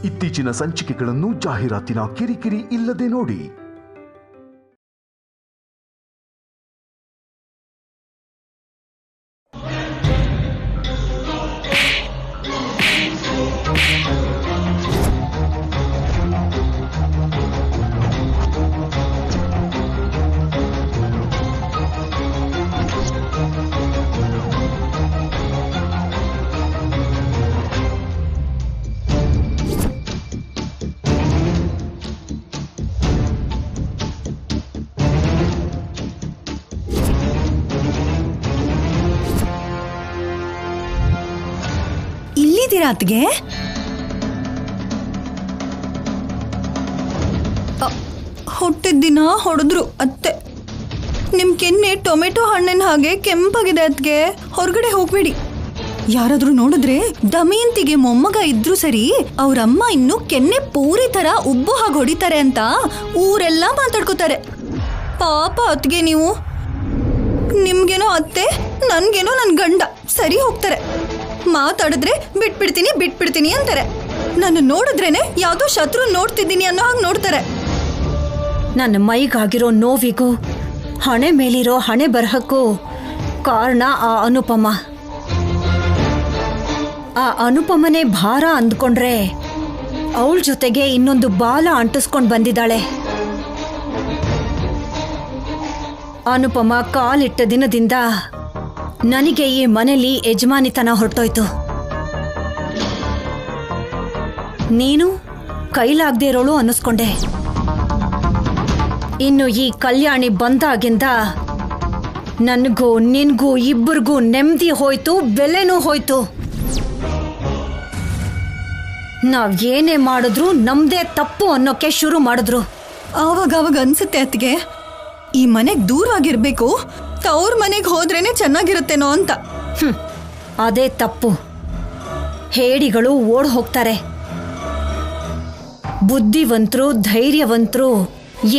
ಇತ್ತೀಚಿನ ಸಂಚಿಕೆಗಳನ್ನು ಜಾಹೀರಾತಿನ ಕಿರಿಕಿರಿ ಇಲ್ಲದೆ ನೋಡಿ. ಇಲ್ಲಿದ್ದೀರಾ ಅತ್ಗೆ? ಹುಟ್ಟಿದ ದಿನ ಹೊಡೆದ್ರು ಅತ್ತೆ. ನಿಮ್ ಕೆನ್ನೆ ಟೊಮೆಟೊ ಹಣ್ಣಿನ ಹಾಗೆ ಕೆಂಪಾಗಿದೆ ಅತ್ಗೆ. ಹೊರಗಡೆ ಹೋಗ್ಬೇಡಿ. ಯಾರಾದ್ರೂ ನೋಡಿದ್ರೆ ದಮಯಂತಿಗೆ ಮೊಮ್ಮಗ ಇದ್ರು ಸರಿ, ಅವ್ರಮ್ಮ ಇನ್ನು ಕೆನ್ನೆ ಪೂರಿ ತರ ಉಬ್ಬು ಹಾಗೆ ಹೊಡಿತಾರೆ ಅಂತ ಊರೆಲ್ಲ ಮಾತಾಡ್ಕೋತಾರೆ. ಪಾಪ ಅತ್ಗೆ ನೀವು. ನಿಮ್ಗೇನೋ ಅತ್ತೆ, ನನ್ಗೇನೋ ನನ್ ಗಂಡ ಸರಿ ಹೋಗ್ತಾರೆ. ಮಾತಾಡಿದ್ರೆ ಬಿಟ್ಬಿಡ್ತೀನಿ ಅಂತಾರೆ. ನಾನು ನೋಡಿದ್ರೇನೆ ಯಾವ್ದೋ ಶತ್ರು ನೋಡ್ತಿದ್ದೀನಿ ಅನ್ನೋ ಹಾಗೆ ನೋಡ್ತಾರೆ. ನನ್ನ ಮೈಗಾಗಿರೋ ನೋವಿಗೂ ಹಣೆ ಮೇಲಿರೋ ಹಣೆ ಬರಹಕ್ಕೂ ಕಾರಣ ಆ ಅನುಪಮ. ಆ ಅನುಪಮನೇ ಭಾರ ಅಂದ್ಕೊಂಡ್ರೆ ಅವಳ ಜೊತೆಗೆ ಇನ್ನೊಂದು ಬಾಲ ಅಂಟಿಸ್ಕೊಂಡು ಬಂದಿದ್ದಾಳೆ. ಅನುಪಮ ಕಾಲಿಟ್ಟ ದಿನದಿಂದ ನನಗೆ ಈ ಮನೆಯಲ್ಲಿ ಯಜಮಾನಿತನ ಹೊರಟೋಯ್ತು. ನೀನು ಕೈಲಾಗದೇ ಇರೋಳು ಅನ್ನಿಸ್ಕೊಂಡೆ. ಇನ್ನು ಈ ಕಲ್ಯಾಣಿ ಬಂದಾಗಿಂದ ನನಗೂ ನಿನ್ಗೂ ಇಬ್ಬರಿಗೂ ನೆಮ್ಮದಿ ಹೋಯ್ತು, ಬೆಲೆನೂ ಹೋಯ್ತು. ನಾವ್ ಏನೇ ಮಾಡಿದ್ರು ನಮ್ದೇ ತಪ್ಪು ಅನ್ನೋಕೆ ಶುರು ಮಾಡಿದ್ರು. ಆವಾಗ ಅನ್ಸುತ್ತೆ ಅತ್ತಿಗೆ, ಈ ಮನೆಗ್ ದೂರವಾಗಿರ್ಬೇಕು, ತವ್ರ ಮನೆಗೆ ಹೋದ್ರೇನೆ ಚೆನ್ನಾಗಿರುತ್ತೇನೋ ಅಂತ. ಅದೇ ತಪ್ಪು. ಹೇಡಿಗಳು ಓಡ್ ಹೋಗ್ತಾರೆ. ಬುದ್ಧಿವಂತರು, ಧೈರ್ಯವಂತರು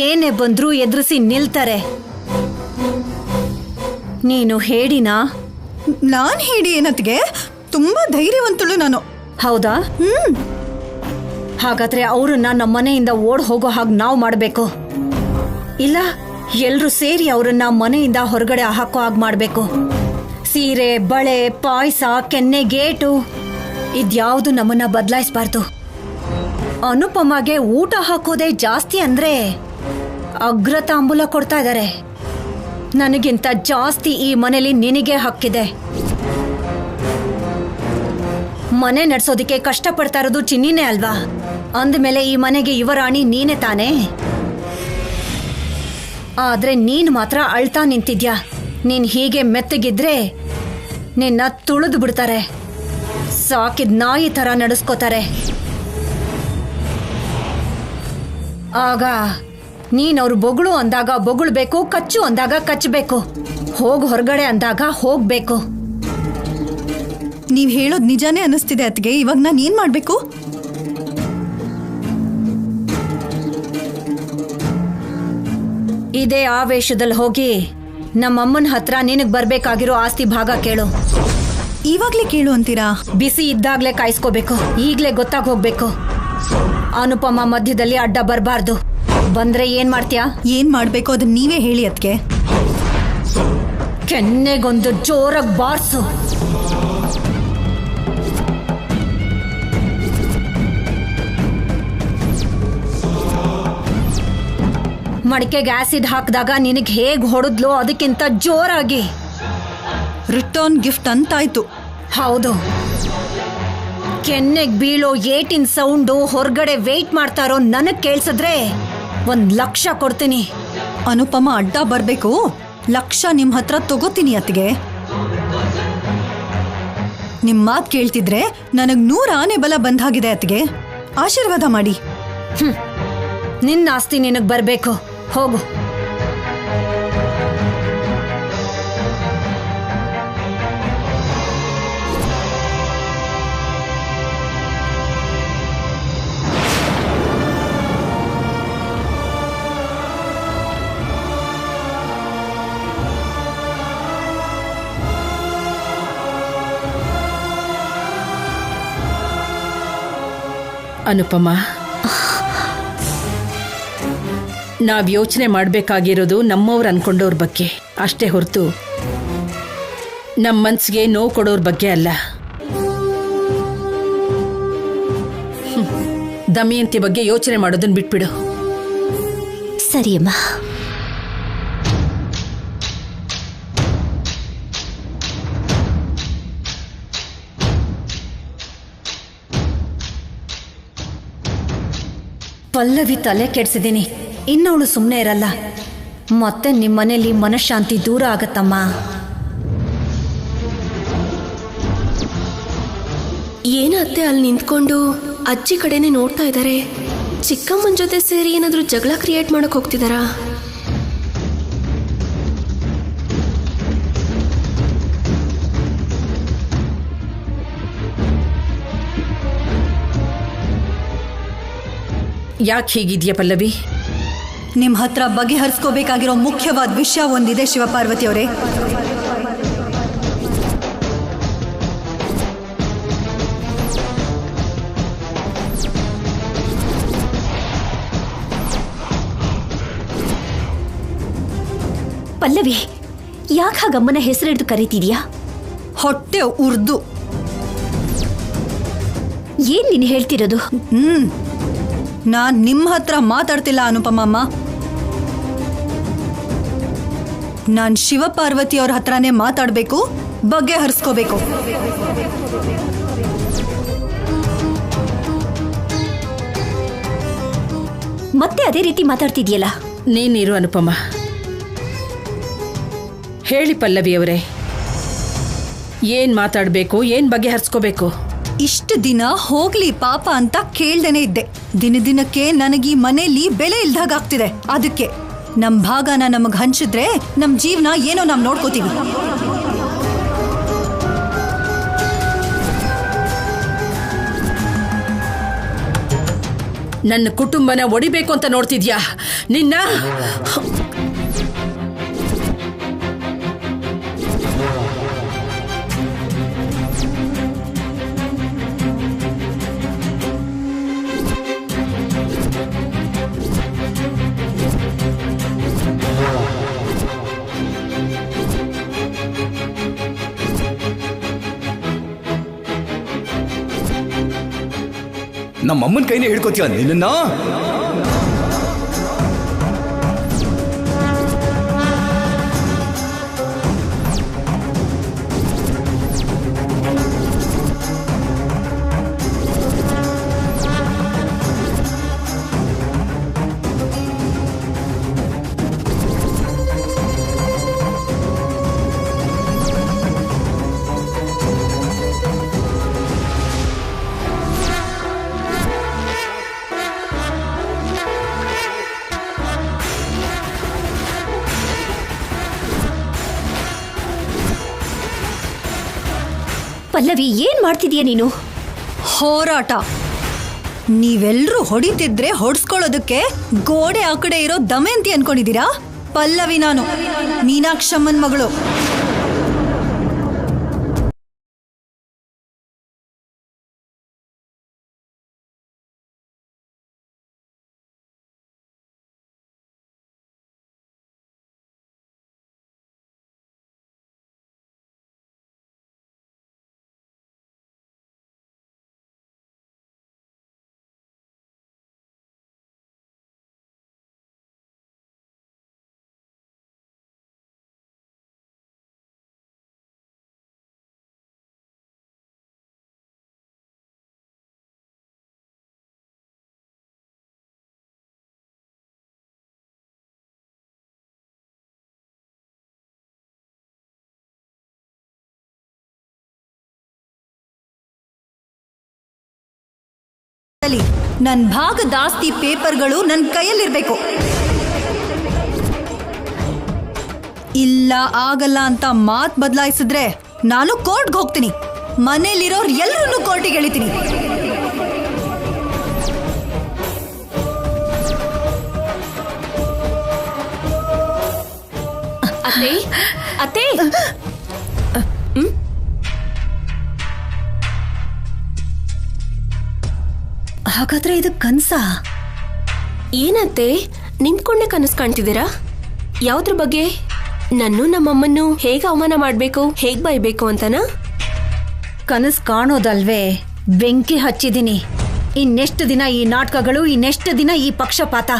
ಏನೇ ಬಂದ್ರೂ ಎದುರಿಸಿ ನಿಲ್ತಾರೆ. ನೀನು ಹೇಡಿನಾ? ನಾನ್ ಹೇಳಿ ಏನತ್ಗೆ? ತುಂಬಾ ಧೈರ್ಯವಂತಳು ನಾನು. ಹೌದಾ? ಹಾಗಾದ್ರೆ ಅವ್ರನ್ನ ನಮ್ಮ ಮನೆಯಿಂದ ಓಡ್ ಹೋಗೋ ಹಾಗೆ ನಾವು ಮಾಡಬೇಕು. ಇಲ್ಲ, ಎಲ್ರೂ ಸೇರಿ ಅವ್ರನ್ನ ಮನೆಯಿಂದ ಹೊರಗಡೆ ಹಾಕೋ ಹಾಗೆ ಮಾಡಬೇಕು. ಸೀರೆ, ಬಳೆ, ಪಾಯಸ, ಕೆನ್ನೆ ಗೇಟು ಇದ್ಯಾವುದು ನಮ್ಮನ್ನ ಬದಲಾಯಿಸಬಾರ್ದು. ಅನುಪಮಗೆ ಊಟ ಹಾಕೋದೇ ಜಾಸ್ತಿ ಅಂದ್ರೆ ಅಗ್ರತಾಂಬೂಲ ಕೊಡ್ತಾ ಇದ್ದಾರೆ. ನನಗಿಂತ ಜಾಸ್ತಿ ಈ ಮನೇಲಿ ನಿನಗೆ ಹಕ್ಕಿದೆ. ಮನೆ ನಡ್ಸೋದಿಕ್ಕೆ ಕಷ್ಟಪಡ್ತಾ ಇರೋದು ಚಿನ್ನಿನೇ ಅಲ್ವಾ? ಅಂದಮೇಲೆ ಈ ಮನೆಗೆ ಯುವರಾಣಿ ನೀನೇ ತಾನೇ. ಆದ್ರೆ ನೀನ್ ಮಾತ್ರ ಅಳ್ತಾ ನಿಂತಿದ್ಯಾ. ನೀನ್ ಹೀಗೆ ಮೆತ್ತಗಿದ್ರೆ ನಿನ್ನ ತುಳಿದು ಬಿಡ್ತಾರೆ. ಸಾಕಿದ್ ನಾಯಿ ತರ ನಡೆಸ್ಕೋತಾರೆ. ಆಗ ನೀನವ್ರು ಬೊಗಳು ಅಂದಾಗ ಬೊಗಳ್ಬೇಕು, ಕಚ್ಚು ಅಂದಾಗ ಕಚ್ಚಬೇಕು, ಹೋಗು ಹೊರಗಡೆ ಅಂದಾಗ ಹೋಗ್ಬೇಕು. ನೀವ್ ಹೇಳೋದ್ ನಿಜಾನೇ ಅನ್ನಿಸ್ತಿದೆ ಅತ್ಗೆ. ಇವಾಗ ನಾನು ಏನ್ ಮಾಡ್ಬೇಕು? ಇದೇ ಆವೇಶದಲ್ಲಿ ಹೋಗಿ ನಮ್ಮಮ್ಮನ ಹತ್ರ ನಿನಗ್ ಬರ್ಬೇಕಾಗಿರೋ ಆಸ್ತಿ ಭಾಗ ಕೇಳು. ಇವಾಗ್ಲೇ ಕೇಳು ಅಂತೀರಾ? ಬಿಸಿ ಇದ್ದಾಗ್ಲೇ ಕಾಯಿಸ್ಕೋಬೇಕು. ಈಗ್ಲೇ ಗೊತ್ತಾಗ್ ಹೋಗ್ಬೇಕು. ಅನುಪಮ ಮಧ್ಯದಲ್ಲಿ ಅಡ್ಡ ಬರಬಾರ್ದು. ಬಂದ್ರೆ ಏನ್ ಮಾಡ್ತೀಯಾ? ಏನ್ ಮಾಡ್ಬೇಕು ಅದನ್ನ ನೀವೇ ಹೇಳಿ ಅತ್ಗೆ. ಕೆನ್ನೆಗೊಂದು ಜೋರಾಗಿ ಬಾರ್ಸು. ಮಡಿಕೆಗೆ ಆಸಿಡ್ ಹಾಕಿದಾಗ ನಿನಗೆ ಹೇಗ್ ಹೊಡೆದ್ಲೋ ಅದಕ್ಕಿಂತ ಜೋರಾಗಿ. ರಿಟರ್ನ್ ಗಿಫ್ಟ್ ಅಂತಾಯ್ತು. ಹೌದು. ಕೆನ್ನೆಗ್ ಬೀಳೋ ಏಟಿನ ಸೌಂಡು ಹೊರಗಡೆ ವೇಟ್ ಮಾಡ್ತಾರೋ ನನಗ್ ಕೇಳಿಸಿದ್ರೆ 1,00,000 ಕೊಡ್ತೀನಿ. ಅನುಪಮ ಅಡ್ಡ ಬರ್ಬೇಕು, 1,00,000 ನಿಮ್ ಹತ್ರ ತಗೋತೀನಿ ಅತ್ತಿಗೆ. ನಿಮ್ ಮಾತ್ ಕೇಳ್ತಿದ್ರೆ ನನಗ್ 100 ಆನೆ ಬಲ ಬಂದಾಗಿದೆ ಅತ್ತಿಗೆ. ಆಶೀರ್ವಾದ ಮಾಡಿ. ನಿನ್ನ ಆಸ್ತಿ ನಿನಗ್ ಬರ್ಬೇಕು. ಹೋಗು. ಅನುಪಮ, ನಾವ್ ಯೋಚನೆ ಮಾಡಬೇಕಾಗಿರೋದು ನಮ್ಮವ್ರು ಅನ್ಕೊಂಡವ್ರ ಬಗ್ಗೆ ಅಷ್ಟೇ ಹೊರತು ನಮ್ಮ ಮನ್ಸಿಗೆ ನೋವು ಕೊಡೋರ್ ಬಗ್ಗೆ ಅಲ್ಲ. ದಮಯಂತಿ ಬಗ್ಗೆ ಯೋಚನೆ ಮಾಡೋದನ್ನ ಬಿಟ್ಬಿಡು. ಸರಿಯಮ್ಮ. ಪಲ್ಲವಿ ತಲೆ ಕೆಡ್ಸಿದ್ದೀನಿ. ಇನ್ನವಳು ಸುಮ್ಮನೆ ಇರಲ್ಲ. ಮತ್ತೆ ನಿಮ್ಮನೇಲಿ ಮನಃಶಾಂತಿ ದೂರ ಆಗತ್ತಮ್ಮ. ಏನತ್ತೆ ಅಲ್ಲಿ ನಿಂತ್ಕೊಂಡು ಅಜ್ಜಿ ಕಡೆನೆ ನೋಡ್ತಾ ಇದ್ದಾರೆ? ಚಿಕ್ಕಮ್ಮನ ಜೊತೆ ಸೇರಿ ಏನಾದರೂ ಜಗಳ ಕ್ರಿಯೇಟ್ ಮಾಡಕ್ ಹೋಗ್ತಿದಾರಾ? ಯಾಕೆ ಹೀಗಿದ್ಯಾ ಪಲ್ಲವಿ? ನಿಮ್ ಹತ್ರ ಬಗೆಹರಿಸ್ಕೋಬೇಕಾಗಿರೋ ಮುಖ್ಯವಾದ ವಿಷಯ ಒಂದಿದೆ ಶಿವಪಾರ್ವತಿ ಅವರೇ. ಪಲ್ಲವಿ, ಯಾಕೆ ಹಾಗಮ್ಮನ ಹೆಸರಿಡ್ದು ಕರೀತಿದ್ಯಾ? ಹೊಟ್ಟೆ ಉರ್ದು. ಏನ್ ನೀನು ಹೇಳ್ತಿರೋದು? ನಾನ್ ನಿಮ್ಮ ಹತ್ರ ಮಾತಾಡ್ತಿಲ್ಲ ಅನುಪಮಮ್ಮ. ನಾನ್ ಶಿವಪಾರ್ವತಿ ಅವ್ರ ಹತ್ರನೇ ಮಾತಾಡ್ಬೇಕು, ಬಗೆಹರಿಸ್ಕೋಬೇಕು. ಮತ್ತೆ ಅದೇ ರೀತಿ ಮಾತಾಡ್ತಿದ್ಯಲ್ಲ? ನೀನಿರು ಅನುಪಮ. ಹೇಳಿ ಪಲ್ಲವಿ ಅವರೇ, ಏನ್ ಮಾತಾಡ್ಬೇಕು, ಏನ್ ಬಗೆಹರಿಸ್ಕೋಬೇಕು? ಇಷ್ಟು ದಿನ ಹೋಗ್ಲಿ ಪಾಪ ಅಂತ ಕೇಳ್ದೇನೆ ಇದ್ದೆ. ದಿನಕ್ಕೆ ನನಗೀ ಮನೇಲಿ ಬೆಲೆ ಇಲ್ದಾಗ ಆಗ್ತಿದೆ. ಅದಕ್ಕೆ ನಮ್ ಭಾಗನ ನಮಗ್ ಹಂಚಿದ್ರೆ ನಮ್ ಜೀವನ ಏನೋ ನಾವ್ ನೋಡ್ಕೋತೀವಿ. ನನ್ನ ಕುಟುಂಬನ ಒಡಿಬೇಕು ಅಂತ ನೋಡ್ತಿದ್ಯಾ ನಿನ್ನ? ನಮ್ಮ ಅಮ್ಮನ ಕೈನೇ ಹಿಡ್ಕೋತೀಯ ನಿನ್ನ? ಪಲ್ಲವಿ, ಏನ್ ಮಾಡ್ತಿದ್ಯಾ ನೀನು? ಹೋರಾಟ. ನೀವೆಲ್ರೂ ಹೊಡಿತಿದ್ರೆ ಹೊಡ್ಸ್ಕೊಳ್ಳೋದಕ್ಕೆ ಗೋಡೆ ಆ ಕಡೆ ಇರೋ ದಮಯಂತಿ ಅನ್ಕೊಂಡಿದ್ದೀರಾ? ಪಲ್ಲವಿ ನಾನು, ಮೀನಾಕ್ಷಮ್ಮನ್ ಮಗಳು. ನನ್ ಭಾಗದ ಆಸ್ತಿ ಪೇಪರ್ಗಳು ನನ್ ಕೈಯಲ್ಲಿರ್ಬೇಕು. ಇಲ್ಲ ಆಗಲ್ಲ ಅಂತ ಮಾತ್ ಬದಲಾಯಿಸಿದ್ರೆ ನಾನು ಕೋರ್ಟ್ಗೆ ಹೋಗ್ತೀನಿ. ಮನೇಲಿರೋರ್ ಎಲ್ಲರನ್ನೂ ಕೋರ್ಟಿಗೆ ಎಳಿತೀನಿ. ಅತ್ತೆ, ಅತ್ತೆ, ಹಾಗಾದ್ರೆ ಇದು ಕನ್ಸಾ? ಏನತ್ತೆ ನಿಂತ್ಕೊಂಡೆ ಕನಸು ಕಾಣ್ತಿದ್ದೀರಾ? ಯಾವ್ದ್ರ ಬಗ್ಗೆ? ನನ್ನೂ ನಮ್ಮಮ್ಮನ್ನು ಹೇಗೆ ಅವಮಾನ ಮಾಡ್ಬೇಕು, ಹೇಗ್ ಬೈಬೇಕು ಅಂತನಾ? ಕನಸು ಕಾಣೋದಲ್ವೇ, ಬೆಂಕಿ ಹಚ್ಚಿದೀನಿ. ಇನ್ನೆಷ್ಟು ದಿನ ಈ ನಾಟಕಗಳು, ಇನ್ನೆಷ್ಟು ದಿನ ಈ ಪಕ್ಷಪಾತ?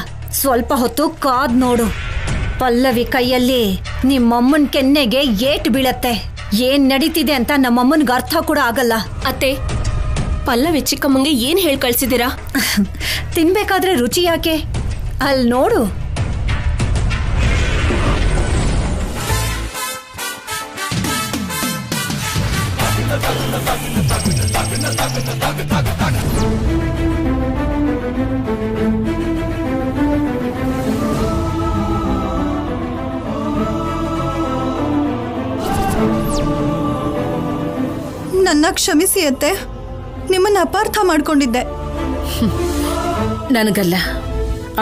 ಸ್ವಲ್ಪ ಹೊತ್ತು ಕಾದ್ ನೋಡು. ಪಲ್ಲವಿ ಕೈಯಲ್ಲಿ ನಿಮ್ಮಮ್ಮನ್ ಕೆನ್ನೆಗೆ ಏಟು ಬೀಳತ್ತೆ. ಏನ್ ನಡೀತಿದೆ ಅಂತ ನಮ್ಮಮ್ಮನ್ಗೆ ಅರ್ಥ ಕೂಡ ಆಗಲ್ಲ. ಅತ್ತೆ, ಪಲ್ಲವಿ ಚಿಕ್ಕಮ್ಮಂಗೆ ಏನ್ ಹೇಳ್ ಕಳ್ಸಿದ್ದೀರಾ? ತಿನ್ಬೇಕಾದ್ರೆ ರುಚಿ ಯಾಕೆ? ಅಲ್ಲಿ ನೋಡು. ನನ್ನ ಕ್ಷಮಿಸಿ ಅತ್ತೆ, ನಿಮ್ಮನ್ನ ಅಪಾರ್ಥ ಮಾಡ್ಕೊಂಡಿದ್ದೆ. ನನಗಲ್ಲ,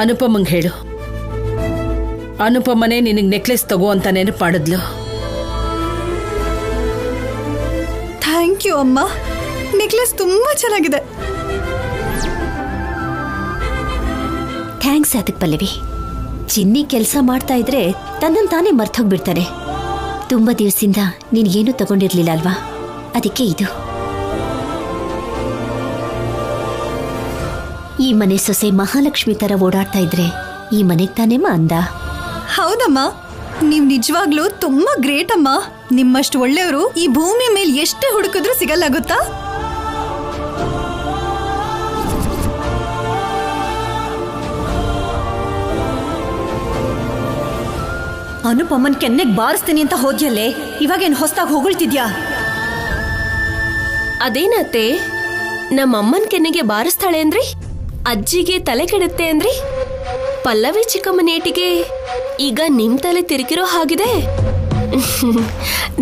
ಅನುಪಮಂಗೆ ಹೇಳು. ಅನುಪಮನೇ ನಿನಗೆ ನೆಕ್ಲೆಸ್ ತಗೋ ಅಂತ ನೆನಪು ಮಾಡಿದ್ಲು. ಥ್ಯಾಂಕ್ ಯು ಅಮ್ಮ, ನೆಕ್ಲೆಸ್ ತುಂಬಾ ಚೆನ್ನಾಗಿದೆ. ಥ್ಯಾಂಕ್ಸ್ ಅದಕ್ಕೆ ಪಲ್ಲವಿ. ಚಿನ್ನಿ ಕೆಲಸ ಮಾಡ್ತಾ ಇದ್ರೆ ತನ್ನನ್ನು ತಾನೇ ಮರ್ತೋಗ್ಬಿಡ್ತಾನೆ. ತುಂಬ ದಿವಸದಿಂದ ನೀನೇನು ತಗೊಂಡಿರ್ಲಿಲ್ಲ ಅಲ್ವಾ, ಅದಕ್ಕೆ ಇದು. ಈ ಮನೆ ಸೊಸೆ ಮಹಾಲಕ್ಷ್ಮಿ ತರ ಓಡಾಡ್ತಾ ಇದ್ರೆ ಈ ಮನೆಗೆ ತಾನೇಮ್ಮ ಅಂದ. ಹೌದಮ್ಮ, ನೀವ್ ನಿಜವಾಗ್ಲೂ ತುಂಬಾ ಗ್ರೇಟ್ ಅಮ್ಮ. ನಿಮ್ಮಷ್ಟು ಒಳ್ಳೆಯವರು ಈ ಭೂಮಿ ಮೇಲೆ ಎಷ್ಟೇ ಹುಡುಕಿದ್ರೂ ಸಿಗಲ್ಲ ಗೊತ್ತಾ? ಅನುಪಮನ್ ಕೆನ್ನೆಗ್ ಬಾರಿಸ್ತೀನಿ ಅಂತ ಹೋದ್ಯಲ್ಲೇ, ಇವಾಗೇನ್ ಹೊಸ್ದಾಗ್ ಹೊಗಳ್ತಿದ್ಯಾ? ಅದೇನತ್ತೆ, ನಮ್ಮಮ್ಮನ್ ಕೆನ್ನೆಗೆ ಬಾರಿಸ್ತಾಳೆ ಅಂದ್ರಿ, ಅಜ್ಜಿಗೆ ತಲೆ ಕೆಡುತ್ತೆ ಅಂದ್ರಿ, ಪಲ್ಲವಿ ಚಿಕ್ಕಮ್ಮನ ಏಟಿಗೆ ಈಗ ನಿಮ್ ತಲೆ ತಿರುಗಿರೋ ಹಾಗಿದೆ.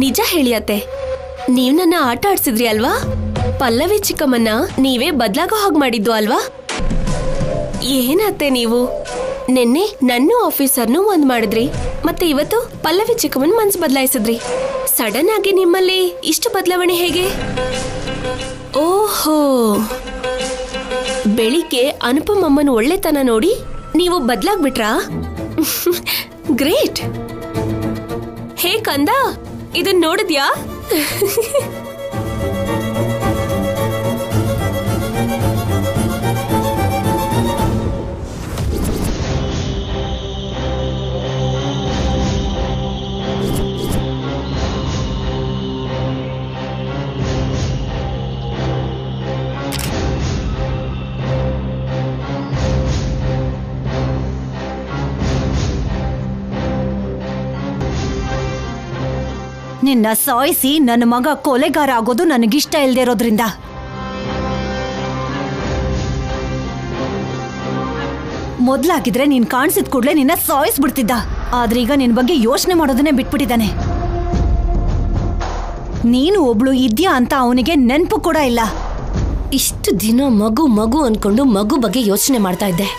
ನಿಜ ಹೇಳಿ ಅತ್ತೆ, ನೀವ್ ನನ್ನ ಆಟ ಆಡ್ಸಿದ್ರಿ ಅಲ್ವಾ? ಪಲ್ಲವಿ ಚಿಕ್ಕಮ್ಮನ್ನ ನೀವೇ ಬದ್ಲಾಗೋ ಹಾಗೆ ಮಾಡಿದ್ದು ಅಲ್ವಾ? ಏನತ್ತೆ ನೀವು ನಿನ್ನೆ ನನ್ನ ಆಫೀಸರ್ನು ಒಂದ್ ಮಾಡಿದ್ರಿ, ಮತ್ತೆ ಇವತ್ತು ಪಲ್ಲವಿ ಚಿಕ್ಕಮ್ಮನ್ ಮನ್ಸು ಬದಲಾಯಿಸಿದ್ರಿ. ಸಡನ್ ಆಗಿ ನಿಮ್ಮಲ್ಲಿ ಇಷ್ಟು ಬದಲಾವಣೆ ಹೇಗೆ? ಓಹೋ, ಬೆಳಿಗ್ಗೆ ಅನುಪಮಮ್ಮನ ಒಳ್ಳೆತನ ನೋಡಿ ನೀವು ಬದಲಾಗ್ಬಿಟ್ರಾ? ಗ್ರೇಟ್. ಹೇ ಕಂದ, ಇದನ್ ನೋಡಿದ್ಯಾ? ನಿನ್ನ ಸಾಯಿಸಿ ನನ್ನ ಮಗ ಕೊಲೆಗಾರ ಆಗೋದು ನನಗಿಷ್ಟ ಇಲ್ದೇ ಇರೋದ್ರಿಂದ. ಮೊದ್ಲಾಗಿದ್ರೆ ನೀನ್ ಕಾಣಿಸಿದ ಕೂಡ್ಲೆ ನಿನ್ನ ಸಾಯಿಸ್ಬಿಡ್ತಿದ್ದ. ಆದ್ರೆ ಈಗ ನಿನ್ ಬಗ್ಗೆ ಯೋಚನೆ ಮಾಡೋದನ್ನೇ ಬಿಟ್ಬಿಟ್ಟಿದ್ದಾನೆ. ನೀನು ಒಬ್ಳು ಇದ್ಯಾ ಅಂತ ಅವನಿಗೆ ನೆನ್ಪು ಕೂಡ ಇಲ್ಲ. ಇಷ್ಟು ದಿನ ಮಗು ಮಗು ಅನ್ಕೊಂಡು ಮಗು ಬಗ್ಗೆ ಯೋಚನೆ ಮಾಡ್ತಾ ಇದ್ದೆ.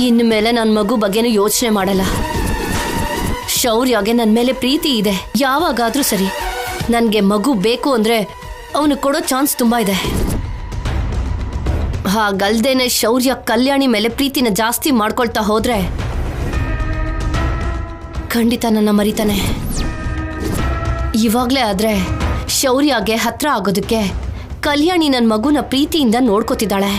ಇನ್ಮೇಲೆ ನನ್ನ ಮಗು ಬಗ್ಗೆನೂ ಯೋಚನೆ ಮಾಡಲ್ಲ. ಶೌರ್ಯಗೆ ನನ್ನ ಮೇಲೆ ಪ್ರೀತಿ ಇದೆ. ಯಾವಾಗಾದ್ರೂ ಸರಿ, ನನಗೆ ಮಗು ಬೇಕು ಅಂದ್ರೆ ಅವನು ಕೊಡೋ ಚಾನ್ಸ್ ತುಂಬಾ ಇದೆ. ಹಾಗಲ್ದೇನೆ ಶೌರ್ಯ ಕಲ್ಯಾಣಿ ಮೇಲೆ ಪ್ರೀತಿನ ಜಾಸ್ತಿ ಮಾಡ್ಕೊಳ್ತಾ ಹೋದ್ರೆ ಖಂಡಿತ ನನ್ನ ಮರಿತಾನೆ. ಇವಾಗ್ಲೇ ಆದ್ರೆ ಶೌರ್ಯಗೆ ಹತ್ರ ಆಗೋದಕ್ಕೆ ಕಲ್ಯಾಣಿ ನನ್ನ ಮಗುನ ಪ್ರೀತಿಯಿಂದ ನೋಡ್ಕೋತಿದ್ದಾಳೆ.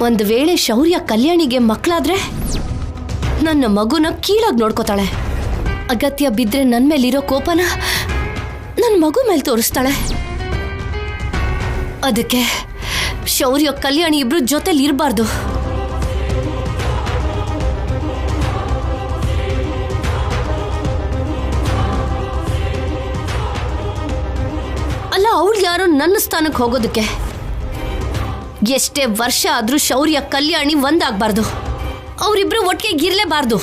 ಒಂದು ವೇಳೆ ಶೌರ್ಯ ಕಲ್ಯಾಣಿಗೆ ಮಕ್ಕಳಾದ್ರೆ ನನ್ನ ಮಗುನ ಕೀಳಾಗಿ ನೋಡ್ಕೋತಾಳೆ. ಅಗತ್ಯ ಬಿದ್ರೆ ನನ್ನ ಮೇಲಿರೋ ಕೋಪನ ನನ್ನ ಮಗು ಮೇಲೆ ತೋರಿಸ್ತಾಳೆ. ಅದಕ್ಕೆ ಶೌರ್ಯ ಕಲ್ಯಾಣಿ ಇಬ್ರು ಜೊತೆಲಿ ಇರಬಾರ್ದು. ಅಲ್ಲ, ಅವಳು ಯಾರೋ ನನ್ನ ಸ್ಥಾನಕ್ಕೆ ಹೋಗೋದಕ್ಕೆ. ಎಷ್ಟೇ ವರ್ಷ ಆದ್ರೂ ಶೌರ್ಯ ಕಲ್ಯಾಣಿ ಒಂದಾಗಬಾರ್ದು. ಅವರಿಬ್ರು ಒಟ್ಟಿಗೆ ಇರಲೇಬಾರ್ದು.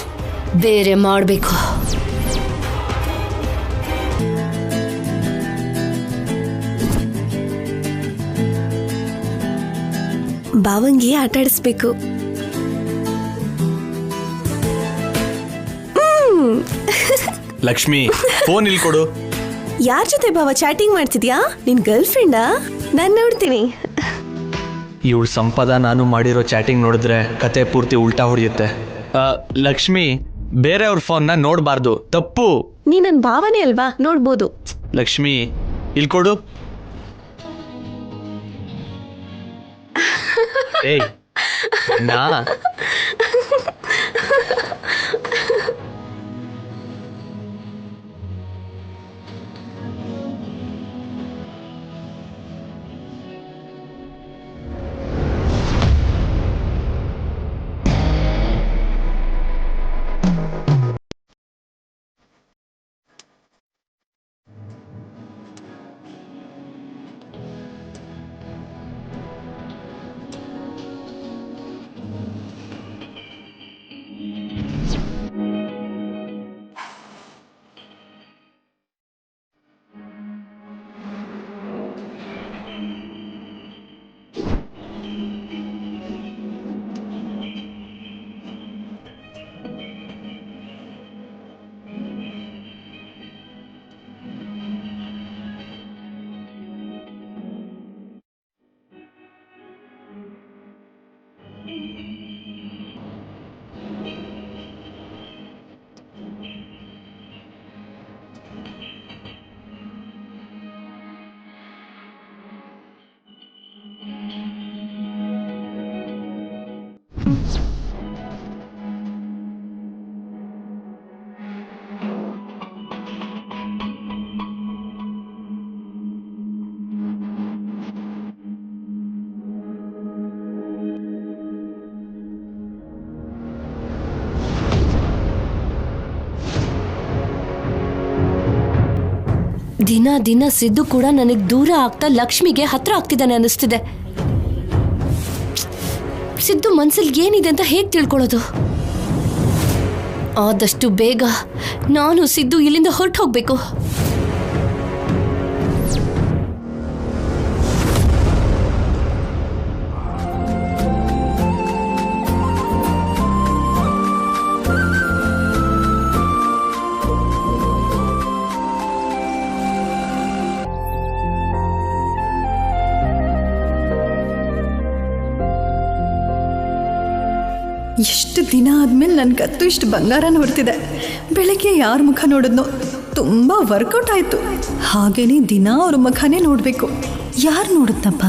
ಬೇರೆ ಮಾಡಬೇಕು. ಬಾವಂಗೆ ಆಟ ಆಡಿಸ್ಬೇಕು. ಲಕ್ಷ್ಮಿ, ಫೋನ್ ಇಲ್ಲಿ ಕೊಡು. ಯಾರ ಜೊತೆ ಬಾವ ಚಾಟಿಂಗ್ ಮಾಡ್ತಿದ್ಯಾ? ನಿನ್ ಗರ್ಲ್ ಫ್ರೆಂಡಾ? ನಾನು ನೋಡ್ತೀನಿ. ಇವಳು ಸಂಪದ ನಾನು ಮಾಡಿರೋ ಚಾಟಿಂಗ್ ನೋಡಿದ್ರೆ ಕತೆ ಪೂರ್ತಿ ಉಲ್ಟಾ ಹೊಡೆಯುತ್ತೆ. ಲಕ್ಷ್ಮಿ, ಬೇರೆಯವ್ರ ಫೋನ್ನ ನೋಡಬಾರ್ದು, ತಪ್ಪು. ನೀ ನನ್ನ ಭಾವನೆ ಅಲ್ವಾ, ನೋಡ್ಬೋದು. ಲಕ್ಷ್ಮಿ, ಇಲ್ಲಿ ಕೊಡು. ಏಯ್ ನಾ ದಿನ ದಿನ ಸಿದ್ದು ಕೂಡ ನನಗೆ ದೂರ ಆಗ್ತಾ ಲಕ್ಷ್ಮಿಗೆ ಹತ್ರ ಆಗ್ತಿದ್ದಾನೆ ಅನ್ನಿಸ್ತಿದೆ. ಸಿದ್ದು ಮನ್ಸಲ್ಲಿ ಏನಿದೆ ಅಂತ ಹೇಗೆ ತಿಳ್ಕೊಳ್ಳೋದು? ಆದಷ್ಟು ಬೇಗ ನಾನು ಸಿದ್ದು ಇಲ್ಲಿಂದ ಹೊರಟು ಹೋಗ್ಬೇಕು. ಎಷ್ಟು ದಿನ ಆದ್ಮೇಲೆ ನನ್ನ ಕತ್ತು ಇಷ್ಟು ಬಂಗಾರ ನೋಡ್ತಿದೆ. ಬೆಳಗ್ಗೆ ಯಾರ ಮುಖ ನೋಡಿದ್ನೋ ತುಂಬ ವರ್ಕೌಟ್ ಆಯಿತು. ಹಾಗೇನೆ ದಿನ ಅವ್ರ ಮುಖನೇ ನೋಡಬೇಕು. ಯಾರು ನೋಡಿದ್ನಪ್ಪ?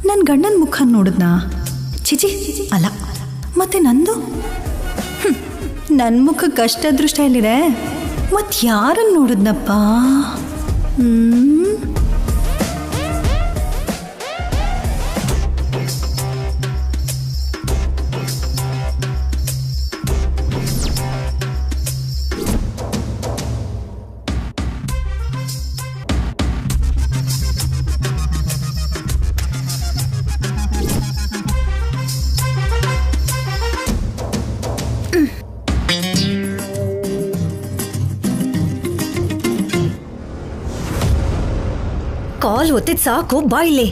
ನನ್ನ ಗಂಡನ ಮುಖ ನೋಡಿದ್ನಾ? ಚಿಚಿ ಅಲ್ಲ, ಮತ್ತೆ ನಂದು? ನನ್ನ ಮುಖಕ್ಕೆ ಅಷ್ಟು ಅದೃಷ್ಟ ಎಲ್ಲಿದೆ? ಮತ್ತು ಯಾರನ್ನು ನೋಡಿದ್ನಪ್ಪ? ಕಾಲ್ ಒತ್ತಿದ್ ಸಾಕು, ಬಾ ಇಲ್ಲಿ.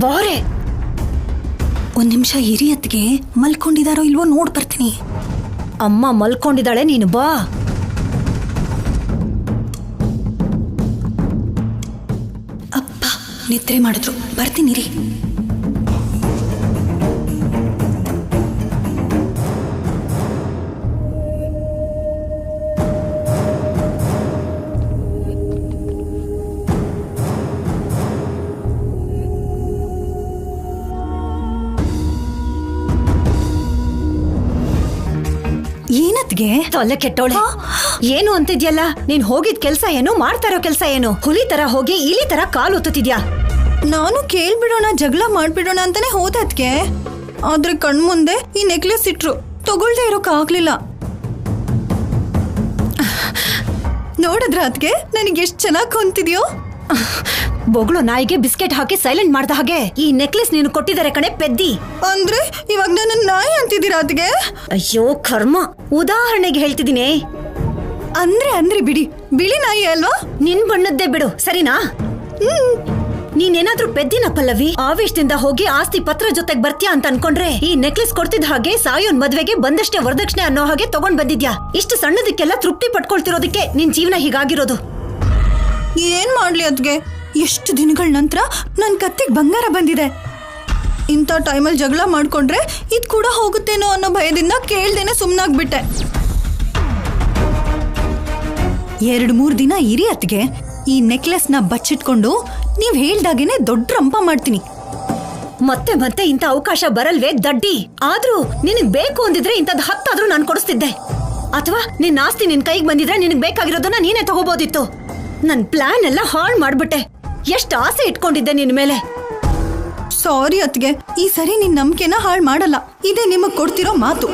ಬಾರೆ, ಒಂದು ನಿಮಿಷ ಹಿರಿಯತ್ಗೆ ಮಲ್ಕೊಂಡಿದಾರೋ ಇಲ್ವೋ ನೋಡ್ ಬರ್ತೀನಿ. ಅಮ್ಮ ಮಲ್ಕೊಂಡಿದ್ದಾಳೆ, ನೀನು ಬಾ. ಅಪ್ಪ ನಿದ್ರೆ ಮಾಡಿದ್ರು, ಬರ್ತೀನಿ ರೀ. ಏನತ್ಗೆ ತಲೆ ಕೆಟ್ಟೋಳೆ. ಏನು ಅಂತಿದ್ಯಲ್ಲ? ನೀನ್ ಹೋಗಿದ್ ಕೆಲ್ಸ ಏನು, ಮಾಡ್ತಾ ಇರೋ ಕೆಲ್ಸ ಏನು? ಹುಲಿ ತರ ಹೋಗಿ ಇಲಿ ತರ ಕಾಲು ಒತ್ತುತ್ತಿದ್ಯಾ. ನಾನು ಕೇಳ್ಬಿಡೋಣ, ಜಗಳ ಮಾಡ್ಬಿಡೋಣ ಅಂತಾನೆ ಹೋದೆ ಅದ್ಕೆ. ಆದ್ರೆ ಕಣ್ಮುಂದೆ ಈ ನೆಕ್ಲೆಸ್ ಇಟ್ರು, ತಗೊಳ್ದೆ ಇರೋಕ್ ಆಗ್ಲಿಲ್ಲ. ನೋಡಿದ್ರ ಅದ್ಕೆ ನನಗೆ ಎಷ್ಟು ಚೆನ್ನಾಗಿ ಹೊಂತಿದ್ಯೋ. ಬೊಗಳು ನಾಯಿಗೆ ಬಿಸ್ಕೆಟ್ ಹಾಕಿ ಸೈಲೆಂಟ್ ಮಾಡ್ದ ಹಾಗೆ ಈ ನೆಕ್ಲೆಸ್ ನೀನು ಕೊಟ್ಟಿದ್ದಾರೆ ಕಣೆ ಪೆದ್ದಿ. ಅಂದ್ರೆ ಇವಾಗ ನನ್ನ ನಾಯಿ ಅಂತಿದ್ದೀರಾ ಅದ್ಗೆ? ಅಯ್ಯೋ ಕರ್ಮ, ಉದಾಹರಣೆಗೆ ಹೇಳ್ತಿದ್ದೀನಿ. ಅಂದ್ರೆ ಬಿಡಿ, ಬಿಳಿ ನಾಯಿ ಅಲ್ವಾ? ನಿನ್ ಬಣ್ಣದ್ದೇ ಬಿಡು, ಸರಿನಾ? ನೀನೇನಾದ್ರೂ ಪೆದ್ದಿನ ಪಲ್ಲವಿ? ಆವೇಶದಿಂದ ಹೋಗಿ ಆಸ್ತಿ ಪತ್ರ ಜೊತೆಗೆ ಬರ್ತೀಯಾ ಅಂತ ಅನ್ಕೊಂಡ್ರೆ ಈ ನೆಕ್ಲೆಸ್ ಕೊಡ್ತಿದ್ ಹಾಗೆ ಸಾಯೋನ್ ಮದ್ವೆಗೆ ಬಂದಷ್ಟೇ ವರದಕ್ಷಿಣೆ ಅನ್ನೋ ಹಾಗೆ ತಗೊಂಡ್ ಬಂದಿದ್ಯಾ. ಇಷ್ಟು ಸಣ್ಣದಕ್ಕೆಲ್ಲ ತೃಪ್ತಿ ಪಟ್ಕೊಳ್ತಿರೋದಕ್ಕೆ ನಿನ್ ಜೀವನ ಹೀಗಾಗಿರೋದು. ಏನ್ ಮಾಡ್ಲಿ ಅದ್ಗೆ ಎಷ್ಟು ದಿನಗಳ ನಂತರ ನನ್ನ ಕತ್ತಿಗೆ ಬಂಗಾರ ಬಂದಿದೆ. ಇಂಥ ಟೈಮಲ್ಲಿ ಜಗಳ ಮಾಡ್ಕೊಂಡ್ರೆ ಇದು ಕೂಡ ಹೋಗುತ್ತೇನೋ ಅನ್ನೋ ಭಯದಿಂದ ಕೇಳ್ದೇನೆ ಸುಮ್ಮನಾಗ್ಬಿಟ್ಟೆ. 2-3 ದಿನ ಇರಿ ಅತ್ಗೆ, ಈ ನೆಕ್ಲೆಸ್ನ ಬಚ್ಚಿಟ್ಕೊಂಡು ನೀವ್ ಹೇಳ್ದಾಗೇನೆ ದೊಡ್ಡ ರಂಪ ಮಾಡ್ತೀನಿ. ಮತ್ತೆ ಮತ್ತೆ ಇಂಥ ಅವಕಾಶ ಬರಲ್ವೇ ದಡ್ಡಿ? ಆದ್ರೂ ನಿನಗ್ ಬೇಕು ಅಂದಿದ್ರೆ ಇಂಥದ್ದು 10 ಆದ್ರೂ ನಾನು ಕೊಡಿಸ್ತಿದ್ದೆ. ಅಥವಾ ನಿನ್ನ ಆಸ್ತಿ ನಿನ್ ಕೈಗೆ ಬಂದಿದ್ರೆ ನಿನಗ್ ಬೇಕಾಗಿರೋದನ್ನ ನೀನೇ ತಗೋಬೋದಿತ್ತು. ನನ್ ಪ್ಲಾನ್ ಎಲ್ಲ ಹಾಳು ಮಾಡ್ಬಿಟ್ಟೆ. ಎಷ್ಟು ಆಸೆ ಇಟ್ಕೊಂಡಿದ್ದೆ ನಿನ್ ಮೇಲೆ. ಸಾರಿ ಅತ್ಗೆ, ಈ ಸರಿ ನಿನ್ ನಂಬಿಕೆನ ಹಾಳು ಮಾಡಲ್ಲ. ಇದೇ ನಿಮಗ್ ಕೊಡ್ತಿರೋ ಮಾತು.